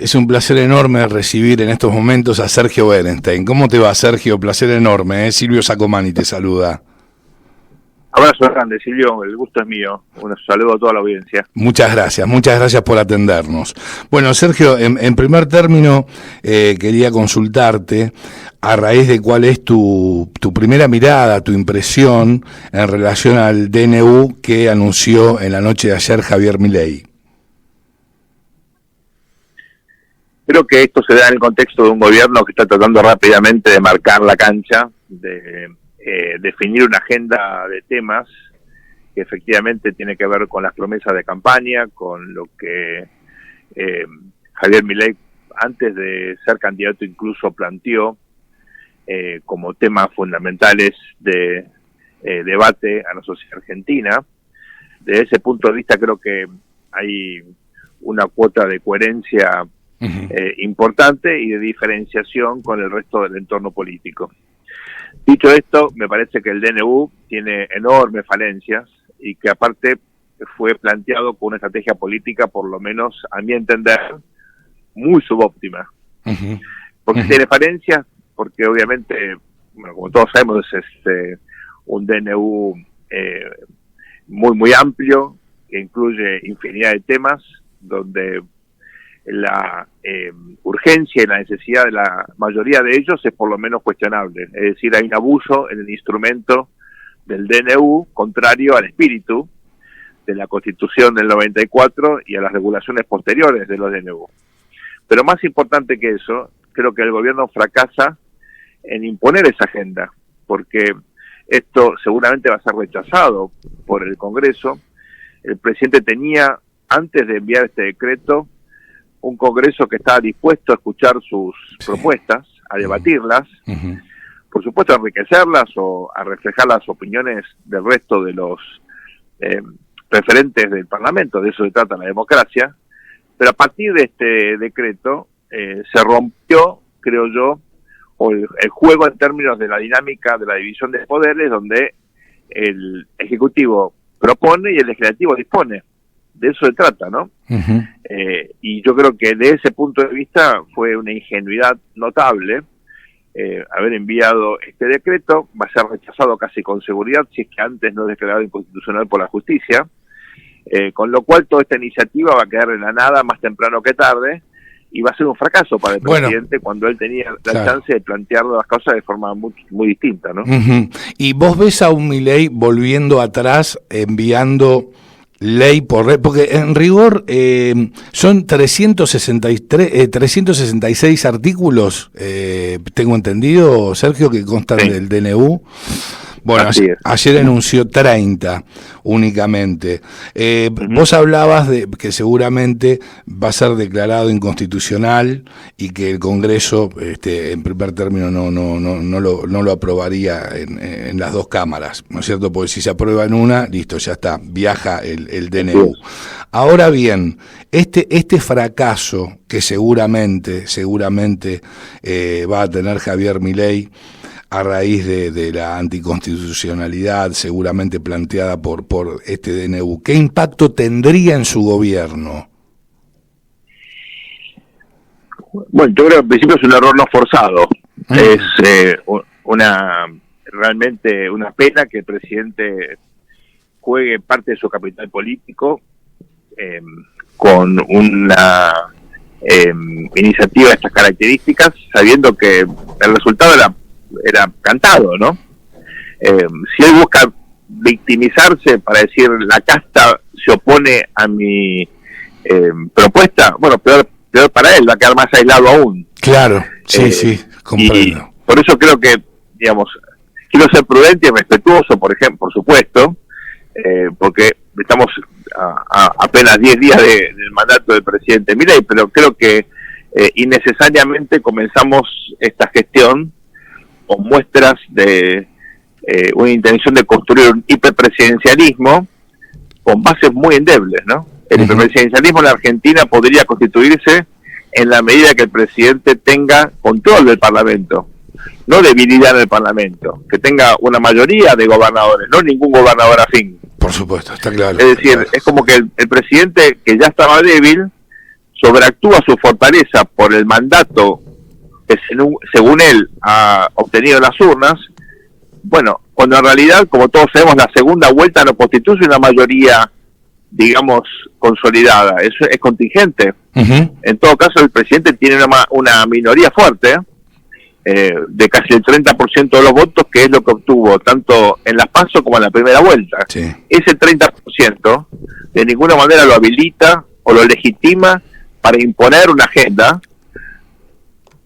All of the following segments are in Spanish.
Es un placer enorme recibir en estos momentos a Sergio Berenstein. ¿Cómo te va, Sergio? Placer enorme, ¿eh? Silvio Sacomani te saluda. Abrazo grande, Silvio, el gusto es mío. Un saludo a toda la audiencia. Muchas gracias por atendernos. Bueno, Sergio, en primer término, quería consultarte a raíz de cuál es tu primera mirada, tu impresión en relación al DNU que anunció en la noche de ayer Javier Milei. Creo que esto se da en el contexto de un gobierno que está tratando rápidamente de marcar la cancha, de definir una agenda de temas que efectivamente tiene que ver con las promesas de campaña, con lo que Javier Milei, antes de ser candidato, incluso planteó como temas fundamentales de debate a la sociedad argentina. Desde ese punto de vista creo que hay una cuota de coherencia importante y de diferenciación con el resto del entorno político. Dicho esto, me parece que el DNU tiene enormes falencias y que aparte fue planteado con una estrategia política, por lo menos a mi entender, muy subóptima. ¿Por qué tiene falencias? Porque obviamente, bueno, como todos sabemos, es un DNU muy amplio, que incluye infinidad de temas, donde la urgencia y la necesidad de la mayoría de ellos es por lo menos cuestionable. Es decir, hay un abuso en el instrumento del DNU contrario al espíritu de la Constitución del 94 y a las regulaciones posteriores de los DNU. Pero más importante que eso, creo que el gobierno fracasa en imponer esa agenda, porque esto seguramente va a ser rechazado por el Congreso. El presidente tenía, antes de enviar este decreto, un Congreso que estaba dispuesto a escuchar sus propuestas, a debatirlas, por supuesto a enriquecerlas o a reflejar las opiniones del resto de los referentes del Parlamento. De eso se trata la democracia. Pero a partir de este decreto se rompió, creo yo, el juego en términos de la dinámica de la división de poderes, donde el Ejecutivo propone y el Legislativo dispone. De eso se trata, ¿no? Y yo creo que de ese punto de vista fue una ingenuidad notable haber enviado este decreto. Va a ser rechazado casi con seguridad si es que antes no es declarado inconstitucional por la justicia, con lo cual toda esta iniciativa va a quedar en la nada más temprano que tarde y va a ser un fracaso para el presidente cuando él tenía la chance de plantear las cosas de forma muy distinta, ¿no? ¿Y vos ves a un Milei volviendo atrás, enviando ley por ley? Porque en rigor son 366 artículos, tengo entendido, Sergio, que constan del DNU. Bueno, ayer enunció 30 únicamente. Vos hablabas de que seguramente va a ser declarado inconstitucional y que el Congreso, en primer término, no lo aprobaría en las dos cámaras, ¿no es cierto? Porque si se aprueba en una, listo, ya está, viaja el DNU. Ahora bien, este fracaso que seguramente va a tener Javier Milei a raíz de la anticonstitucionalidad seguramente planteada por este DNU, ¿qué impacto tendría en su gobierno? Bueno, yo creo que al principio es un error no forzado. Es realmente una pena que el presidente juegue parte de su capital político con una iniciativa de estas características, sabiendo que el resultado era cantado, ¿no? Si él busca victimizarse para decir la casta se opone a mi propuesta, bueno, peor para él, va a quedar más aislado aún. Claro, sí, comprendo. Y por eso creo que, digamos, quiero ser prudente y respetuoso, por supuesto, porque estamos a apenas 10 días del mandato del presidente Milei, pero creo que innecesariamente comenzamos esta gestión con muestras de una intención de construir un hiperpresidencialismo con bases muy endebles, ¿no? El hiperpresidencialismo en la Argentina podría constituirse en la medida que el presidente tenga control del Parlamento, no debilidad en el Parlamento, que tenga una mayoría de gobernadores, no ningún gobernador afín. Por supuesto, está claro. Es decir, es como que el presidente, que ya estaba débil, sobreactúa su fortaleza por el mandato que según él ha obtenido en las urnas, bueno, cuando en realidad, como todos sabemos, la segunda vuelta no constituye una mayoría, digamos, consolidada, es contingente. En todo caso, el presidente tiene una minoría fuerte, de casi el 30% de los votos, que es lo que obtuvo tanto en las PASO como en la primera vuelta. Sí. Ese 30% de ninguna manera lo habilita o lo legitima para imponer una agenda.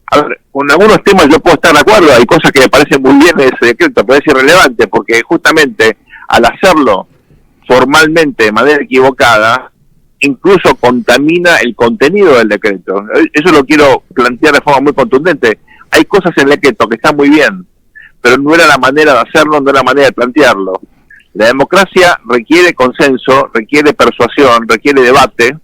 A ver, con algunos temas yo puedo estar de acuerdo, hay cosas que me parecen muy bien de ese decreto, pero es irrelevante, porque justamente al hacerlo formalmente de manera equivocada, incluso contamina el contenido del decreto. Eso lo quiero plantear de forma muy contundente. Hay cosas en el decreto que están muy bien, pero no era la manera de hacerlo, no era la manera de plantearlo. La democracia requiere consenso, requiere persuasión, requiere debate,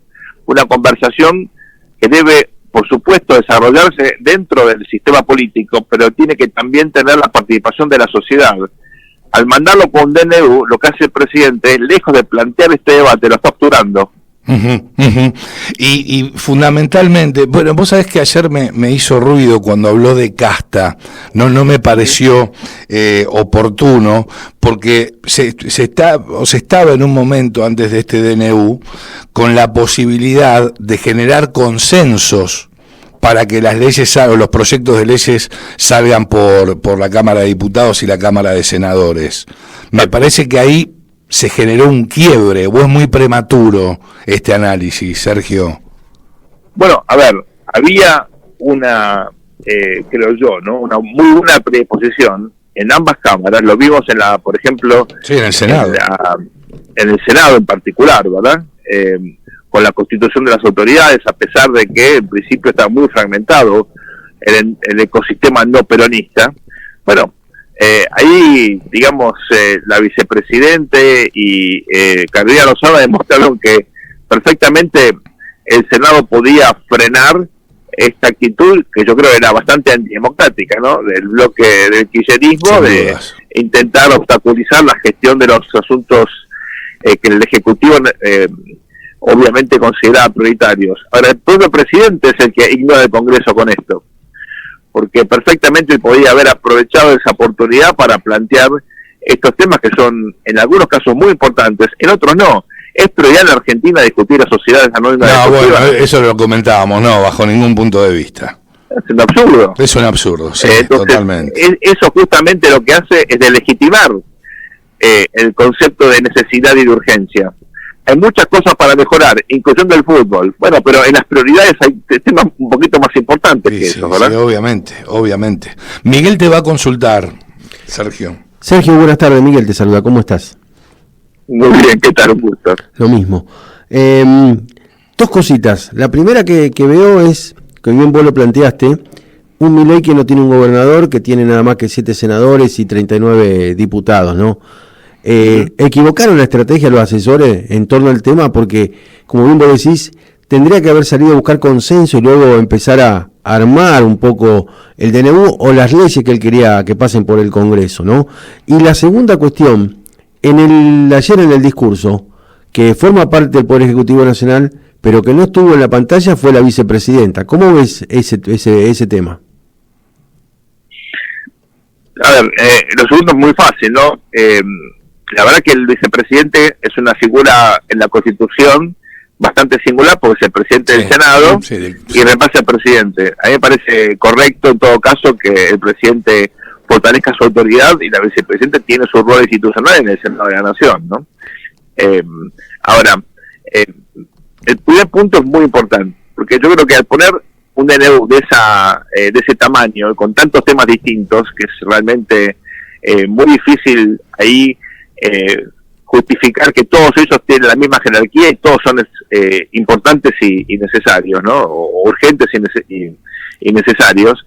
una conversación que debe, por supuesto, desarrollarse dentro del sistema político, pero tiene que también tener la participación de la sociedad. Al mandarlo con DNU, lo que hace el presidente, lejos de plantear este debate, lo está obturando. Y fundamentalmente, bueno, vos sabés que ayer me hizo ruido cuando habló de casta, no me pareció oportuno, porque se estaba en un momento antes de este DNU con la posibilidad de generar consensos para que las leyes o los proyectos de leyes salgan por la Cámara de Diputados y la Cámara de Senadores. Me parece que ahí se generó un quiebre, o es muy prematuro este análisis, Sergio. Bueno, a ver, había una, creo yo, ¿no? Una muy buena predisposición en ambas cámaras, lo vimos por ejemplo, sí, en el Senado. En el Senado en particular, ¿verdad? Con la constitución de las autoridades, a pesar de que en principio está muy fragmentado el ecosistema no peronista. Bueno, ahí, digamos, la vicepresidente y Carolina Lozada demostraron que perfectamente el Senado podía frenar esta actitud, que yo creo era bastante antidemocrática, ¿no? Del bloque del kirchnerismo, de intentar obstaculizar la gestión de los asuntos que el Ejecutivo obviamente consideraba prioritarios. Ahora, el propio presidente es el que ignora el Congreso con esto, porque perfectamente podía haber aprovechado esa oportunidad para plantear estos temas que son en algunos casos muy importantes, en otros no. ¿Es prioridad en Argentina discutir a sociedades anónimas? No, bueno, eso lo comentábamos, no, bajo ningún punto de vista. Es un absurdo. Es un absurdo, sí, entonces, totalmente. Eso justamente lo que hace es delegitimar el concepto de necesidad y de urgencia. Hay muchas cosas para mejorar, incluyendo el fútbol. Bueno, pero en las prioridades hay temas un poquito más importantes que eso, ¿verdad? Sí, obviamente. Miguel te va a consultar, Sergio. Sergio, buenas tardes. Miguel te saluda. ¿Cómo estás? Muy bien, ¿qué tal? Un gusto. Lo mismo. Dos cositas. La primera que veo es, que bien vos lo planteaste, un Milei que no tiene un gobernador, que tiene nada más que 7 senadores y 39 diputados, ¿no? ¿Equivocaron la estrategia los asesores en torno al tema? Porque, como bien vos decís, tendría que haber salido a buscar consenso y luego empezar a armar un poco el DNU o las leyes que él quería que pasen por el Congreso, ¿no? Y la segunda cuestión, ayer en el discurso, que forma parte del Poder Ejecutivo Nacional, pero que no estuvo en la pantalla, fue la vicepresidenta. ¿Cómo ves ese tema? A ver, lo segundo es muy fácil, ¿no? La verdad que el vicepresidente es una figura en la Constitución bastante singular, porque es el presidente del Senado y repasa al presidente. A mí me parece correcto, en todo caso, que el presidente fortalezca su autoridad y la vicepresidenta tiene su rol institucional en el Senado de la Nación, ¿no? Ahora, el primer punto es muy importante, porque yo creo que al poner un DNU de ese tamaño, con tantos temas distintos, que es realmente muy difícil ahí justificar que todos ellos tienen la misma jerarquía y todos son importantes y necesarios, ¿no? O urgentes y necesarios.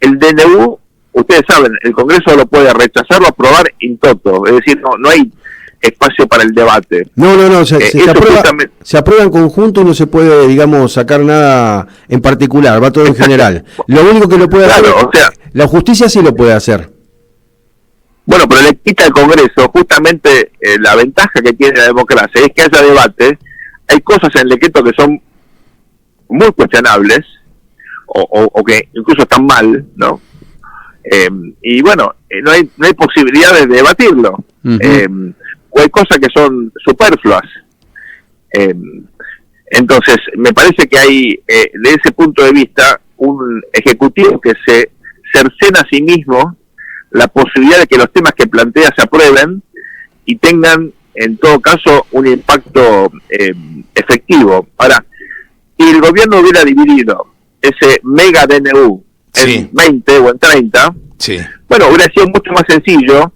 El DNU, ustedes saben, el Congreso lo puede rechazar o aprobar in toto, es decir, no hay espacio para el debate. No, se aprueba en conjunto y no se puede, digamos, sacar nada en particular, va todo en general. Lo único que lo puede hacer, o sea, la justicia sí lo puede hacer. Bueno, pero le quita al Congreso justamente la ventaja que tiene la democracia, es que haya debate. Hay cosas en el decreto que son muy cuestionables, o que incluso están mal, ¿no? Y bueno, no hay posibilidad de debatirlo. O hay cosas que son superfluas. Entonces, me parece que hay, de ese punto de vista, un ejecutivo que se cercena a sí mismo la posibilidad de que los temas que plantea se aprueben y tengan, en todo caso, un impacto efectivo. Ahora, si el gobierno hubiera dividido ese mega DNU en 20 o en 30, bueno, hubiera sido mucho más sencillo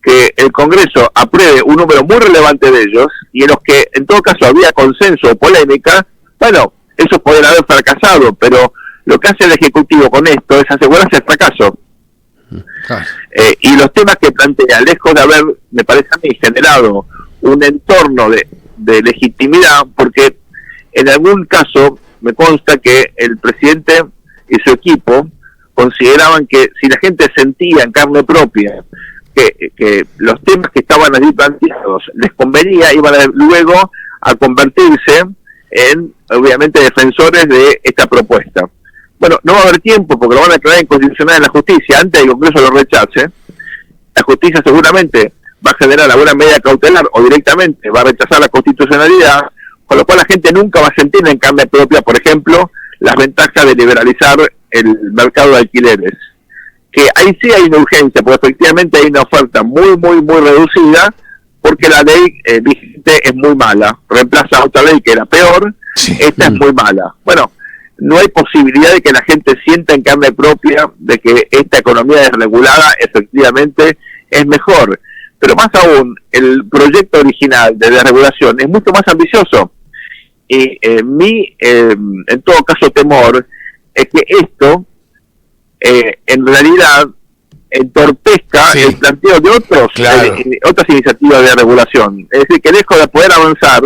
que el Congreso apruebe un número muy relevante de ellos, y en los que en todo caso había consenso o polémica, bueno, esos podrían haber fracasado, pero lo que hace el Ejecutivo con esto es asegurarse el fracaso. Y los temas que plantea, lejos de haber, me parece a mí, generado un entorno de legitimidad, porque en algún caso me consta que el presidente y su equipo consideraban que si la gente sentía en carne propia que los temas que estaban allí planteados les convenía, iban luego a convertirse en, obviamente, defensores de esta propuesta. Bueno, no va a haber tiempo porque lo van a declarar inconstitucional en la justicia antes de que el Congreso lo rechace. La justicia seguramente va a generar alguna medida cautelar o directamente va a rechazar la constitucionalidad, con lo cual la gente nunca va a sentir en carne propia, por ejemplo, las ventajas de liberalizar el mercado de alquileres. Que ahí sí hay una urgencia, porque efectivamente hay una oferta muy reducida, porque la ley vigente es muy mala, reemplaza a otra ley que era peor, esta es muy mala. Bueno, no hay posibilidad de que la gente sienta en carne propia de que esta economía desregulada efectivamente es mejor. Pero más aún, el proyecto original de desregulación es mucho más ambicioso. Y mi, en todo caso, temor es que esto, en realidad, entorpezca el planteo de otras iniciativas de regulación. Es decir, que lejos de poder avanzar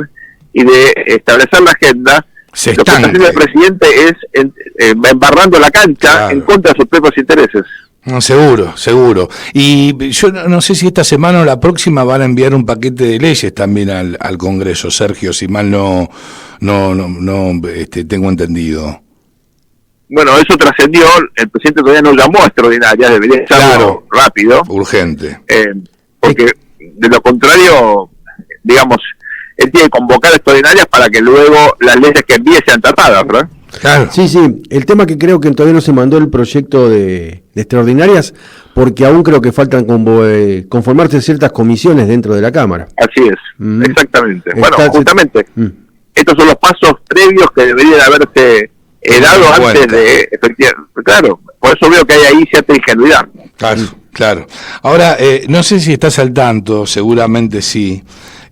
y de establecer la agenda, lo que está haciendo el presidente es embarrando la cancha en contra de sus propios intereses. No, seguro. Y yo no sé si esta semana o la próxima van a enviar un paquete de leyes también al Congreso, Sergio, si mal no tengo entendido. Bueno, eso trascendió, el presidente todavía no llamó a extraordinarias, debería hacerlo rápido. Urgente. Porque de lo contrario, digamos, él tiene que convocar extraordinarias para que luego las leyes que envíe sean tratadas, ¿verdad? Claro. Sí, el tema que creo que todavía no se mandó el proyecto de extraordinarias, porque aún creo que faltan conformarse ciertas comisiones dentro de la Cámara. Así es, exactamente. Bueno, justamente, estos son los pasos previos que deberían haberse dado antes de, efectivamente, claro, por eso veo que hay ahí cierta ingenuidad. Claro. Ahora, no sé si estás al tanto, seguramente sí.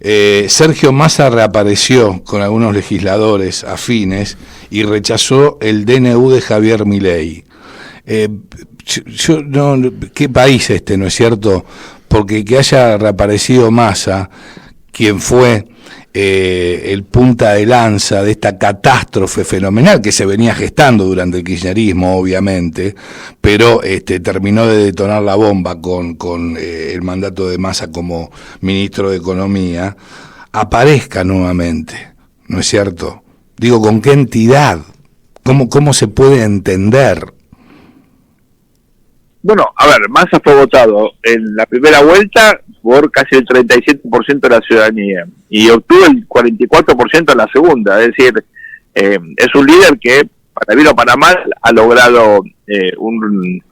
Sergio Massa reapareció con algunos legisladores afines y rechazó el DNU de Javier Milei. ¿Qué país no es cierto? Porque que haya reaparecido Massa, quien fue el punta de lanza de esta catástrofe fenomenal que se venía gestando durante el kirchnerismo, obviamente, pero terminó de detonar la bomba con el mandato de Massa como ministro de Economía, aparezca nuevamente, ¿no es cierto? Digo, ¿con qué entidad? ¿Cómo se puede entender? Bueno, a ver, Massa fue votado en la primera vuelta por casi el 37% de la ciudadanía y obtuvo el 44% en la segunda, es decir, es un líder que, para bien o para mal, ha logrado un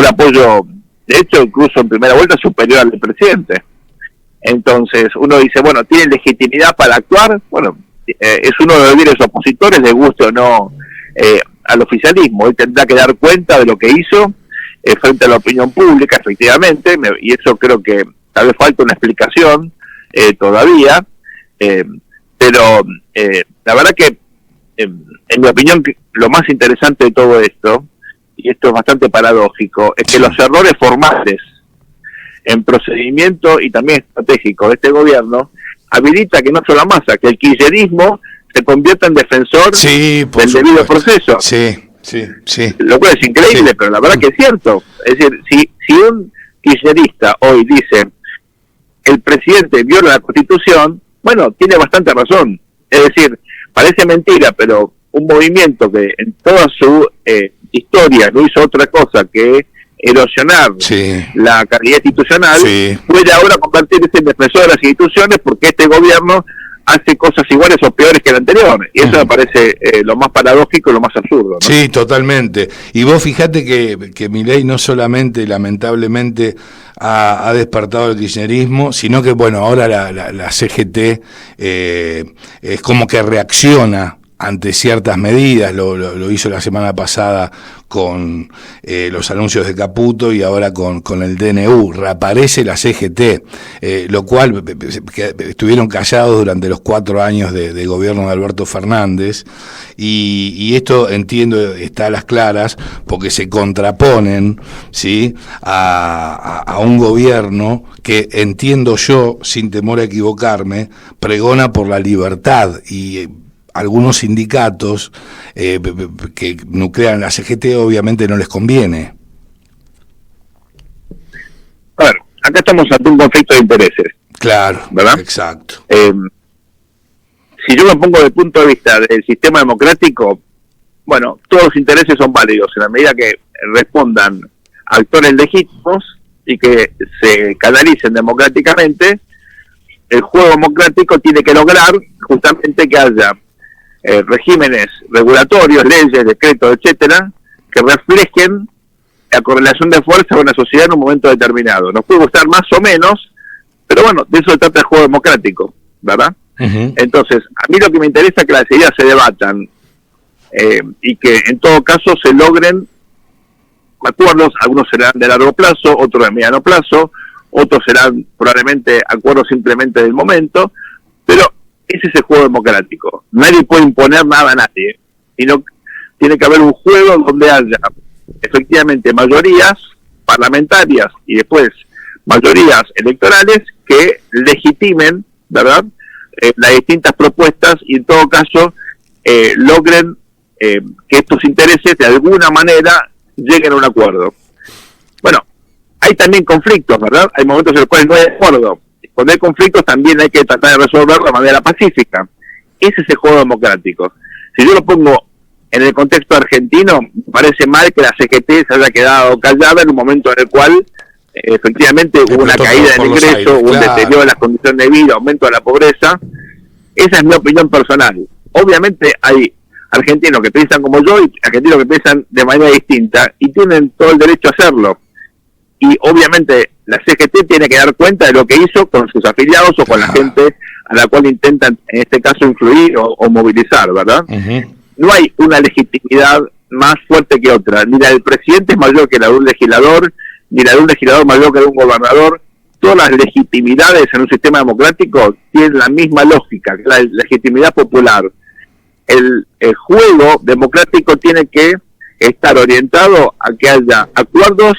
apoyo, de hecho, incluso en primera vuelta superior al del presidente. Entonces, uno dice, bueno, ¿tiene legitimidad para actuar? Bueno, es uno de los líderes opositores, le guste o no al oficialismo, él tendrá que dar cuenta de lo que hizo frente a la opinión pública, efectivamente, y eso creo que tal vez falta una explicación todavía, pero la verdad que, en mi opinión, lo más interesante de todo esto, y esto es bastante paradójico, es que los errores formales en procedimiento y también estratégico de este gobierno habilita que no solo Massa, que el kirchnerismo se convierta en defensor del debido proceso. Sí. Lo cual es increíble, pero la verdad que es cierto. Es decir, si un kirchnerista hoy dice el presidente viola la Constitución, bueno, tiene bastante razón. Es decir, parece mentira, pero un movimiento que en toda su historia no hizo otra cosa que erosionar la calidad institucional, puede ahora convertirse en defensor de las instituciones porque este gobierno hace cosas iguales o peores que el anterior, y eso me parece lo más paradójico y lo más absurdo, ¿no? Sí, totalmente. Y vos fijate que Milei no solamente, lamentablemente, ha despertado el kirchnerismo, sino que, bueno, ahora la CGT es como que reacciona ante ciertas medidas, lo hizo la semana pasada con los anuncios de Caputo y ahora con el DNU, reaparece la CGT, lo cual que estuvieron callados durante los 4 años de gobierno de Alberto Fernández, y esto entiendo está a las claras porque se contraponen, ¿sí?, a un gobierno que, entiendo yo, sin temor a equivocarme, pregona por la libertad, y algunos sindicatos que nuclean la CGT obviamente no les conviene. A ver, acá estamos ante un conflicto de intereses. Claro, ¿verdad? Exacto. Si yo me pongo desde el punto de vista del sistema democrático, bueno, todos los intereses son válidos en la medida que respondan a actores legítimos y que se canalicen democráticamente. El juego democrático tiene que lograr justamente que haya regímenes regulatorios, leyes, decretos, etcétera, que reflejen la correlación de fuerza de una sociedad en un momento determinado. Nos puede gustar más o menos, pero bueno, de eso se trata el juego democrático, ¿verdad? Uh-huh. Entonces, a mí lo que me interesa es que las ideas se debatan y que en todo caso se logren acuerdos. Algunos serán de largo plazo, otros de mediano plazo, otros serán probablemente acuerdos simplemente del momento, pero ese es el juego democrático. Nadie puede imponer nada a nadie, sino tiene que haber un juego donde haya efectivamente mayorías parlamentarias y después mayorías electorales que legitimen, ¿verdad?, las distintas propuestas y en todo caso logren que estos intereses de alguna manera lleguen a un acuerdo. Bueno, hay también conflictos, ¿verdad? Hay momentos en los cuales no hay acuerdo. Cuando hay conflictos también hay que tratar de resolverlo de manera pacífica. Ese es el juego democrático. Si yo lo pongo en el contexto argentino, me parece mal que la CGT se haya quedado callada en un momento en el cual efectivamente hubo una caída del ingreso, hubo un deterioro de las condiciones de vida, aumento de la pobreza. Esa es mi opinión personal. Obviamente hay argentinos que piensan como yo y argentinos que piensan de manera distinta y tienen todo el derecho a hacerlo. Y obviamente la CGT tiene que dar cuenta de lo que hizo con sus afiliados o con la gente a la cual intentan, en este caso, influir o movilizar, ¿verdad? Uh-huh. No hay una legitimidad más fuerte que otra. Ni la del presidente es mayor que la de un legislador, ni la de un legislador mayor que la de un gobernador. Todas las legitimidades en un sistema democrático tienen la misma lógica, que la legitimidad popular. El juego democrático tiene que estar orientado a que haya acuerdos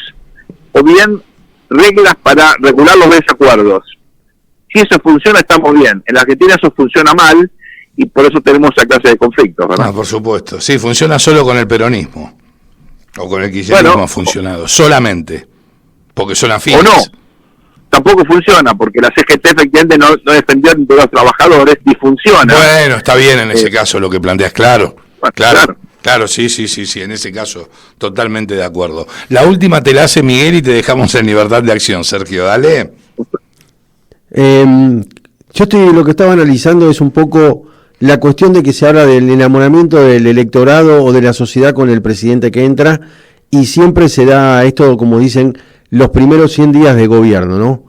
o bien reglas para regular los desacuerdos. Si eso funciona, estamos bien. En la Argentina eso funciona mal y por eso tenemos esa clase de conflictos, ¿verdad? Por supuesto. Sí, funciona solo con el peronismo. O con el kirchnerismo ha funcionado. Solamente. Porque son afines. O no. Tampoco funciona, porque la CGT efectivamente no defendió a los trabajadores y funciona. Bueno, está bien en ese caso lo que planteas, claro. Claro, sí, en ese caso, totalmente de acuerdo. La última te la hace Miguel y te dejamos en libertad de acción, Sergio, dale. Lo que estaba analizando es un poco la cuestión de que se habla del enamoramiento del electorado o de la sociedad con el presidente que entra, y siempre se da esto, como dicen, los primeros 100 días de gobierno, ¿no?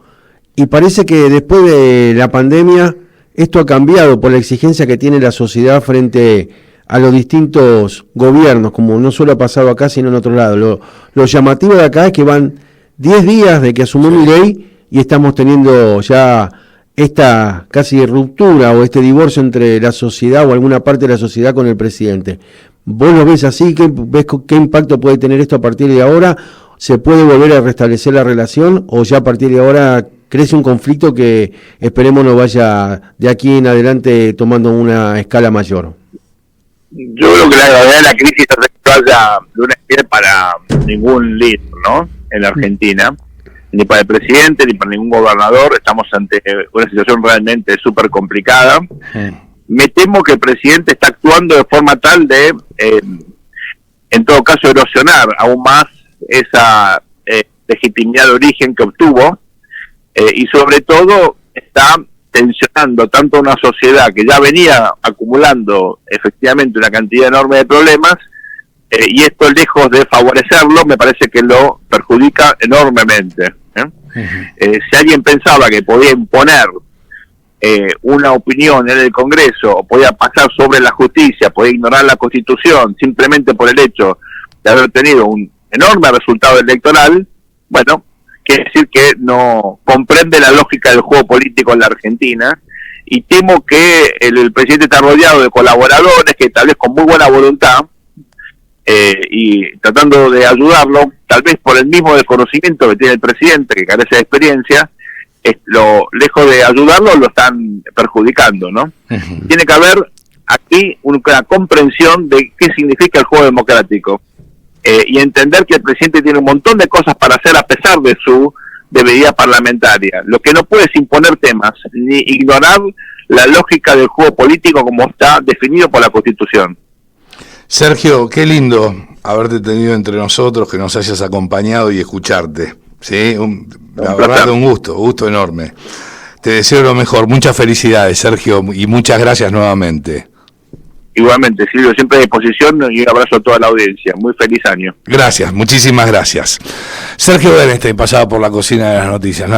Y parece que después de la pandemia esto ha cambiado por la exigencia que tiene la sociedad frente a los distintos gobiernos, como no solo ha pasado acá, sino en otro lado. Lo llamativo de acá es que van 10 días de que asumió Milei y estamos teniendo ya esta casi ruptura o este divorcio entre la sociedad o alguna parte de la sociedad con el presidente. ¿Vos lo ves así? ¿Qué impacto puede tener esto a partir de ahora? ¿Se puede volver a restablecer la relación o ya a partir de ahora crece un conflicto que esperemos no vaya de aquí en adelante tomando una escala mayor? Yo creo que la gravedad de la crisis no haya de una especie para ningún líder, ¿no?, en la Argentina, ni para el presidente, ni para ningún gobernador. Estamos ante una situación realmente súper complicada. me temo que el presidente está actuando de forma tal de, en todo caso, erosionar aún más esa legitimidad de origen que obtuvo, y sobre todo está tensionando tanto una sociedad que ya venía acumulando efectivamente una cantidad enorme de problemas, y esto, lejos de favorecerlo, me parece que lo perjudica enormemente. Si alguien pensaba que podía imponer una opinión en el Congreso, o podía pasar sobre la justicia, podía ignorar la Constitución simplemente por el hecho de haber tenido un enorme resultado electoral, bueno, quiere decir que no comprende la lógica del juego político en la Argentina, y temo que el presidente está rodeado de colaboradores que tal vez con muy buena voluntad, y tratando de ayudarlo, tal vez por el mismo desconocimiento que tiene el presidente, que carece de experiencia, lejos de ayudarlo, lo están perjudicando, ¿no? Tiene que haber aquí una comprensión de qué significa el juego democrático, y entender que el presidente tiene un montón de cosas para hacer a pesar de su debilidad parlamentaria. Lo que no puede es imponer temas, ni ignorar la lógica del juego político como está definido por la Constitución. Sergio, qué lindo haberte tenido entre nosotros, que nos hayas acompañado y escucharte. Sí, la verdad, un gusto enorme. Te deseo lo mejor, muchas felicidades, Sergio, y muchas gracias nuevamente. Igualmente, Silvio, siempre a disposición, y un abrazo a toda la audiencia. Muy feliz año. Gracias, muchísimas gracias. Sergio Bernstein, pasado por la cocina de las noticias.